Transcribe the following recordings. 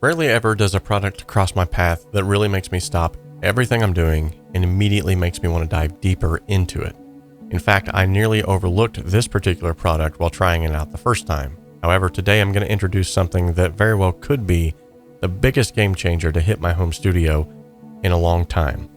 Rarely ever does a product cross my path that really makes me stop everything I'm doing and immediately makes me want to dive deeper into it. In fact, I nearly overlooked this particular product while trying it out the first time. However, today I'm going to introduce something that very well could be the biggest game changer to hit my home studio in a long time.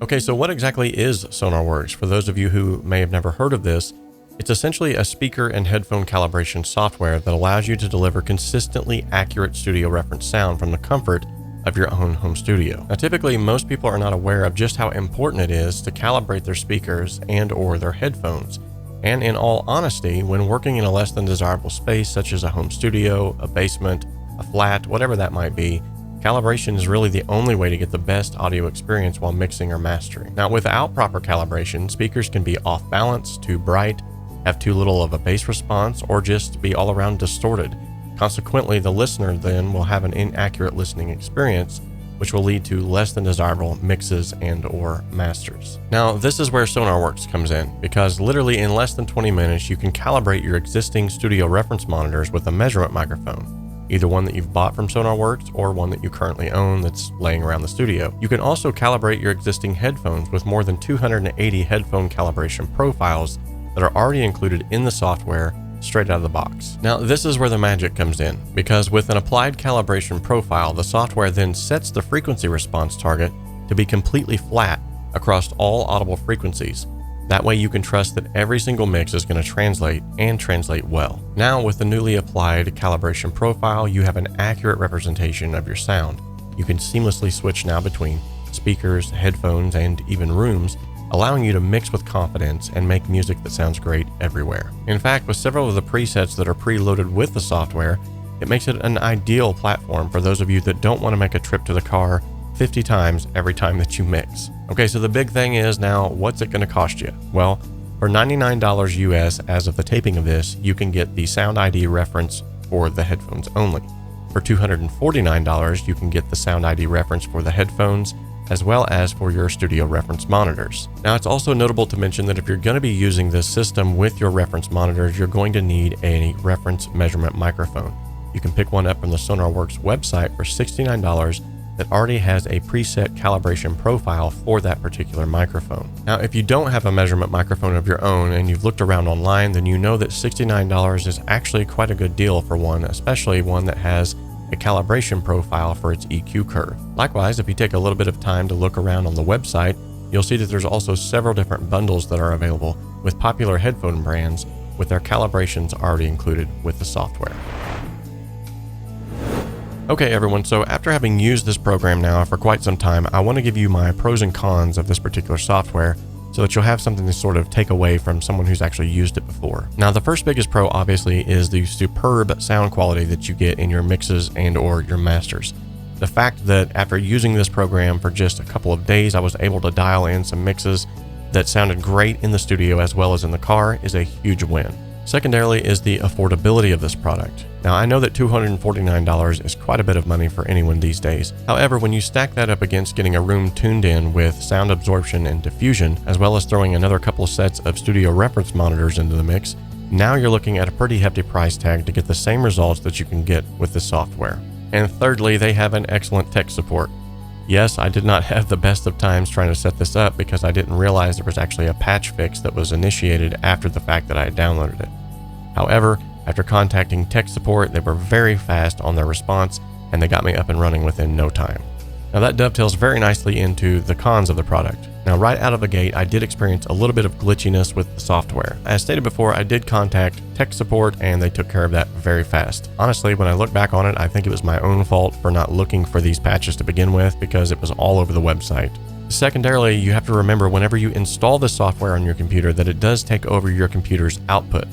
Okay, so what exactly is Sonarworks? For those of you who may have never heard of this, it's essentially a speaker and headphone calibration software that allows you to deliver consistently accurate studio reference sound from the comfort of your own home studio. Now, typically, most people are not aware of just how important it is to calibrate their speakers and/or their headphones. And in all honesty, when working in a less than desirable space such as a home studio, a basement, a flat, whatever that might be, calibration is really the only way to get the best audio experience while mixing or mastering. Now, without proper calibration, speakers can be off balance, too bright, have too little of a bass response, or just be all around distorted. Consequently, the listener then will have an inaccurate listening experience, which will lead to less than desirable mixes and/or masters. Now, this is where Sonarworks comes in, because literally in less than 20 minutes, you can calibrate your existing studio reference monitors with a measurement microphone, either one that you've bought from Sonarworks or one that you currently own that's laying around the studio. You can also calibrate your existing headphones with more than 280 headphone calibration profiles that are already included in the software straight out of the box. Now, this is where the magic comes in, because with an applied calibration profile, the software then sets the frequency response target to be completely flat across all audible frequencies. That way you can trust that every single mix is going to translate and translate well. Now, with the newly applied calibration profile, you have an accurate representation of your sound. You can seamlessly switch now between speakers, headphones, and even rooms, allowing you to mix with confidence and make music that sounds great everywhere. In fact, with several of the presets that are preloaded with the software, it makes it an ideal platform for those of you that don't want to make a trip to the car 50 times every time that you mix. Okay, so the big thing is now, what's it going to cost you? Well, for $99 US as of the taping of this, you can get the SoundID Reference for the headphones only. For $249, you can get the SoundID Reference for the headphones, as well as for your studio reference monitors. Now, it's also notable to mention that if you're going to be using this system with your reference monitors, you're going to need a reference measurement microphone. You can pick one up from the Sonarworks website for $69 that already has a preset calibration profile for that particular microphone. Now, if you don't have a measurement microphone of your own and you've looked around online, then you know that $69 is actually quite a good deal for one, especially one that has a calibration profile for its EQ curve. Likewise, if you take a little bit of time to look around on the website, you'll see that there's also several different bundles that are available with popular headphone brands with their calibrations already included with the software. Okay everyone, so after having used this program now for quite some time, I want to give you my pros and cons of this particular software so that you'll have something to sort of take away from someone who's actually used it before. Now, the first biggest pro obviously is the superb sound quality that you get in your mixes and/or your masters. The fact that after using this program for just a couple of days, I was able to dial in some mixes that sounded great in the studio as well as in the car is a huge win. Secondarily is the affordability of this product. Now, I know that $249 is quite a bit of money for anyone these days. However, when you stack that up against getting a room tuned in with sound absorption and diffusion, as well as throwing another couple of sets of studio reference monitors into the mix, now you're looking at a pretty hefty price tag to get the same results that you can get with this software. And thirdly, they have an excellent tech support. Yes, I did not have the best of times trying to set this up because I didn't realize there was actually a patch fix that was initiated after the fact that I had downloaded it. However, after contacting tech support, they were very fast on their response and they got me up and running within no time. Now that dovetails very nicely into the cons of the product. Now, right out of the gate, I did experience a little bit of glitchiness with the software. As stated before, I did contact tech support and they took care of that very fast. Honestly, when I look back on it, I think it was my own fault for not looking for these patches to begin with because it was all over the website. Secondarily, you have to remember whenever you install the software on your computer that it does take over your computer's output.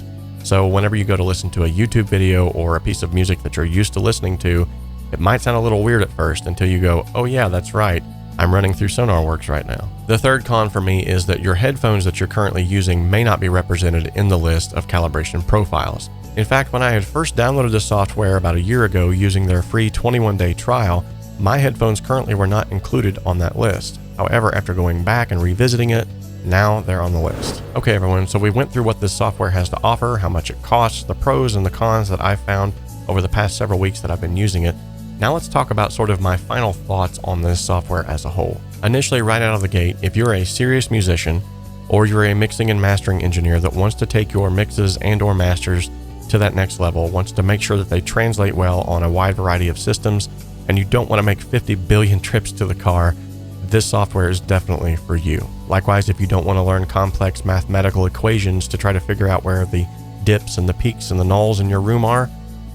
So whenever you go to listen to a YouTube video or a piece of music that you're used to listening to, it might sound a little weird at first until you go, oh yeah, that's right, I'm running through Sonarworks right now. The third con for me is that your headphones that you're currently using may not be represented in the list of calibration profiles. In fact, when I had first downloaded the software about a year ago using their free 21-day trial, my headphones currently were not included on that list. However, after going back and revisiting it, now they're on the list. Okay everyone, so we went through what this software has to offer, how much it costs, the pros and the cons that I found. over the past several weeks that I've been using it. Now let's talk about sort of my final thoughts on this software as a whole. Initially, right out of the gate, if you're a serious musician or you're a mixing and mastering engineer that wants to take your mixes and or masters to that next level, wants to make sure that they translate well on a wide variety of systems, and you don't want to make 50 billion trips to the car, this software is definitely for you. Likewise, if you don't want to learn complex mathematical equations to try to figure out where the dips and the peaks and the nulls in your room are,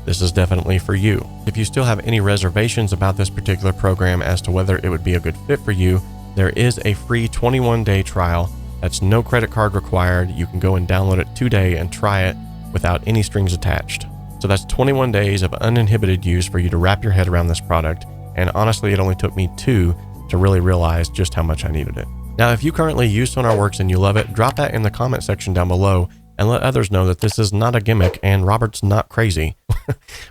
this is definitely for you. If you still have any reservations about this particular program as to whether it would be a good fit for you, there is a free 21-day trial. That's no credit card required. You can go and download it today and try it without any strings attached. So that's 21 days of uninhibited use for you to wrap your head around this product. And honestly, it only took me 2 to really realize just how much I needed it. Now, if you currently use Sonarworks and you love it, drop that in the comment section down below and let others know that this is not a gimmick and Robert's not crazy.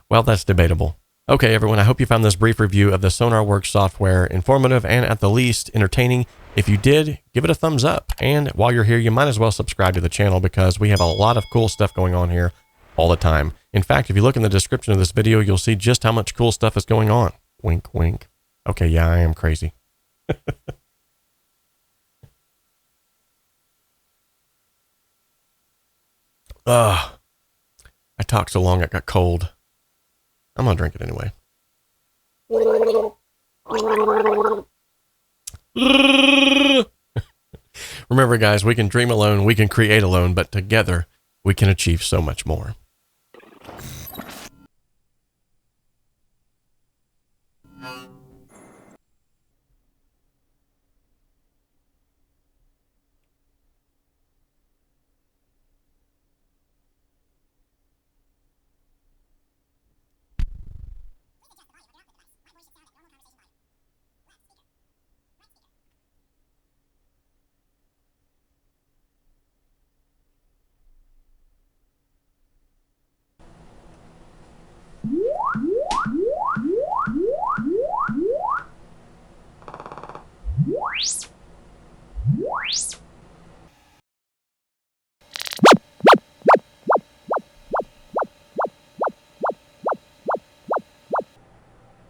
Well, that's debatable. Okay, everyone, I hope you found this brief review of the Sonarworks software informative and at the least entertaining. If you did, give it a thumbs up. And while you're here, you might as well subscribe to the channel because we have a lot of cool stuff going on here all the time. In fact, if you look in the description of this video, you'll see just how much cool stuff is going on. Wink, wink. Okay, yeah, I am crazy. Ugh. I talked so long it got cold. I'm gonna drink it anyway. Remember, guys, we can dream alone, we can create alone, but together we can achieve so much more.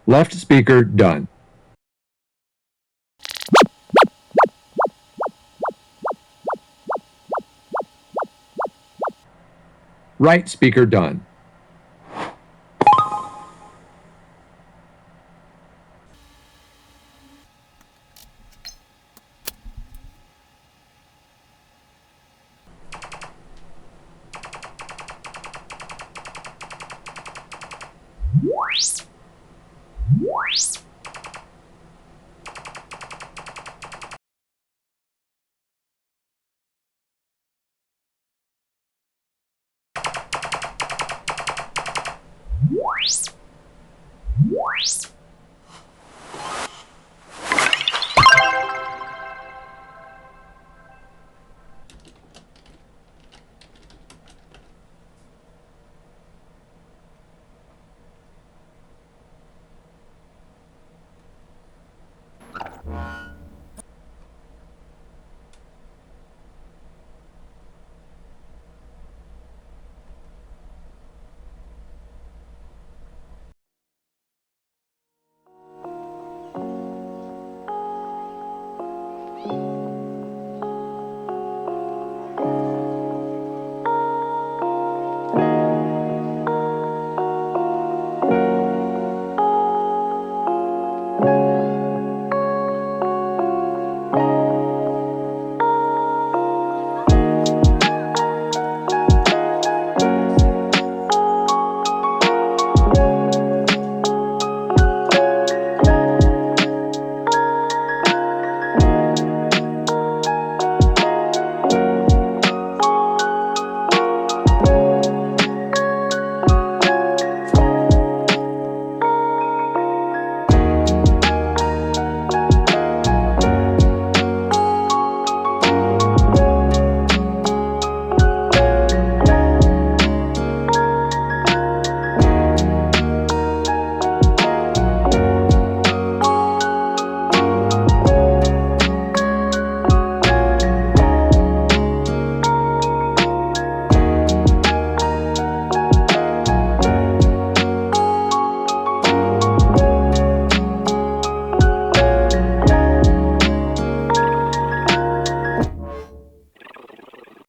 Left speaker done. Right speaker done.